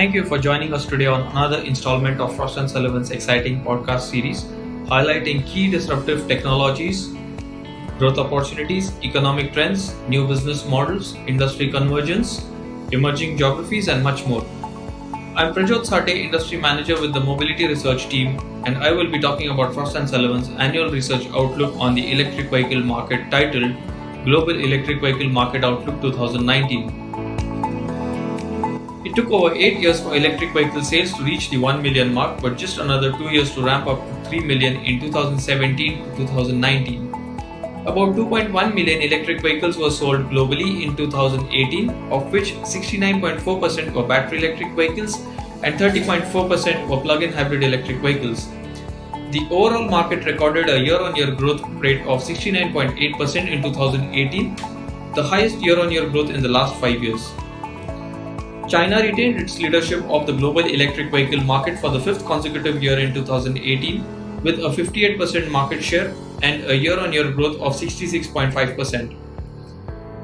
Thank you for joining us today on another installment of Frost & Sullivan's exciting podcast series, highlighting key disruptive technologies, growth opportunities, economic trends, new business models, industry convergence, emerging geographies, and much more. I'm Prajot Sate, Industry Manager with the Mobility Research Team, and I will be talking about Frost & Sullivan's annual research outlook on the electric vehicle market titled Global Electric Vehicle Market Outlook 2019. It took over 8 years for electric vehicle sales to reach the 1 million mark, but just another 2 years to ramp up to 3 million in 2017 to 2019. About 2.1 million electric vehicles were sold globally in 2018, of which 69.4% were battery electric vehicles and 30.4% were plug-in hybrid electric vehicles. The overall market recorded a year-on-year growth rate of 69.8% in 2018, the highest year-on-year growth in the last 5 years. China retained its leadership of the global electric vehicle market for the fifth consecutive year in 2018 with a 58% market share and a year-on-year growth of 66.5%.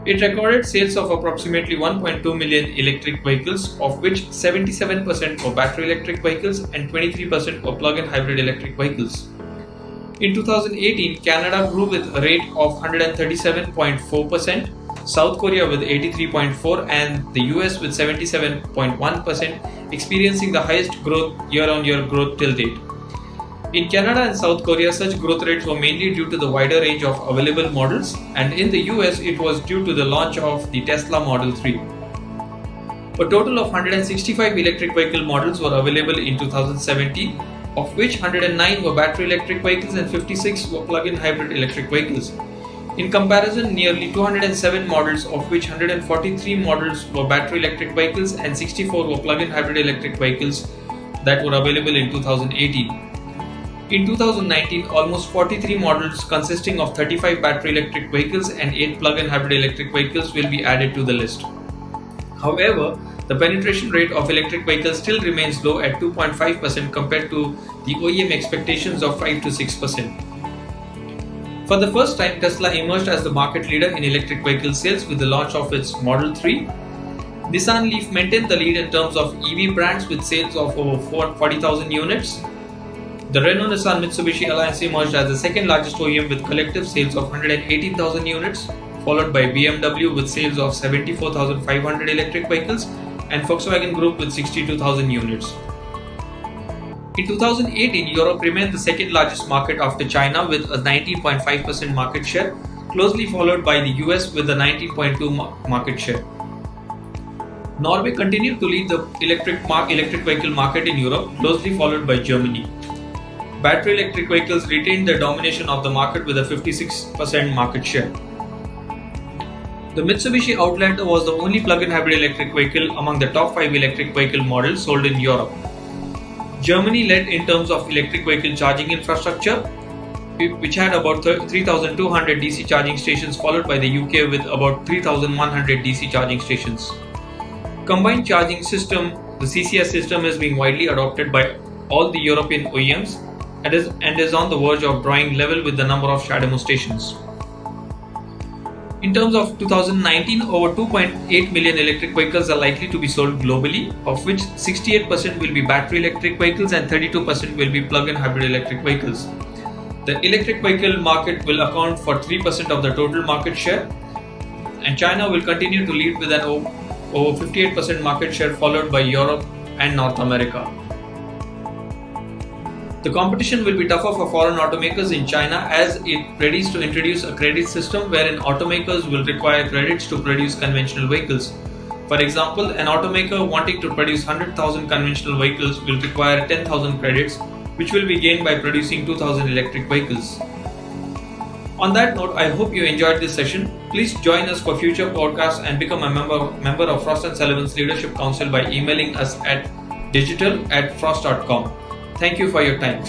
It recorded sales of approximately 1.2 million electric vehicles, of which 77% were battery electric vehicles and 23% were plug-in hybrid electric vehicles. In 2018, Canada grew with a rate of 137.4%, South Korea with 83.4% and the US with 77.1%, experiencing the highest growth year-on-year growth till date. In Canada and South Korea, such growth rates were mainly due to the wider range of available models, and in the US it was due to the launch of the Tesla Model 3. A total of 165 electric vehicle models were available in 2017, of which 109 were battery electric vehicles and 56 were plug-in hybrid electric vehicles. In comparison, nearly 207 models, of which 143 models were battery electric vehicles and 64 were plug-in hybrid electric vehicles that were available in 2018. In 2019, almost 43 models consisting of 35 battery electric vehicles and 8 plug-in hybrid electric vehicles will be added to the list. However, the penetration rate of electric vehicles still remains low at 2.5% compared to the OEM expectations of 5 to 6%. For the first time, Tesla emerged as the market leader in electric vehicle sales with the launch of its Model 3. Nissan Leaf maintained the lead in terms of EV brands with sales of over 40,000 units. The Renault-Nissan Mitsubishi Alliance emerged as the second largest OEM with collective sales of 118,000 units, followed by BMW with sales of 74,500 electric vehicles and Volkswagen Group with 62,000 units. In 2018, Europe remained the second largest market after China with a 19.5% market share, closely followed by the US with a 19.2% market share. Norway continued to lead the electric vehicle market in Europe, closely followed by Germany. Battery electric vehicles retained their domination of the market with a 56% market share. The Mitsubishi Outlander was the only plug-in hybrid electric vehicle among the top 5 electric vehicle models sold in Europe. Germany led in terms of electric vehicle charging infrastructure, which had about 3,200 DC charging stations, followed by the UK with about 3,100 DC charging stations. Combined charging system, the CCS system, is being widely adopted by all the European OEMs and is on the verge of drawing level with the number of CHAdeMO stations. In terms of 2019, over 2.8 million electric vehicles are likely to be sold globally, of which 68% will be battery electric vehicles and 32% will be plug-in hybrid electric vehicles. The electric vehicle market will account for 3% of the total market share, and China will continue to lead with an over 58% market share, followed by Europe and North America. The competition will be tougher for foreign automakers in China as it readies to introduce a credit system wherein automakers will require credits to produce conventional vehicles. For example, an automaker wanting to produce 100,000 conventional vehicles will require 10,000 credits, which will be gained by producing 2,000 electric vehicles. On that note, I hope you enjoyed this session. Please join us for future podcasts and become a member of Frost & Sullivan's Leadership Council by emailing us at digital@frost.com. Thank you for your time.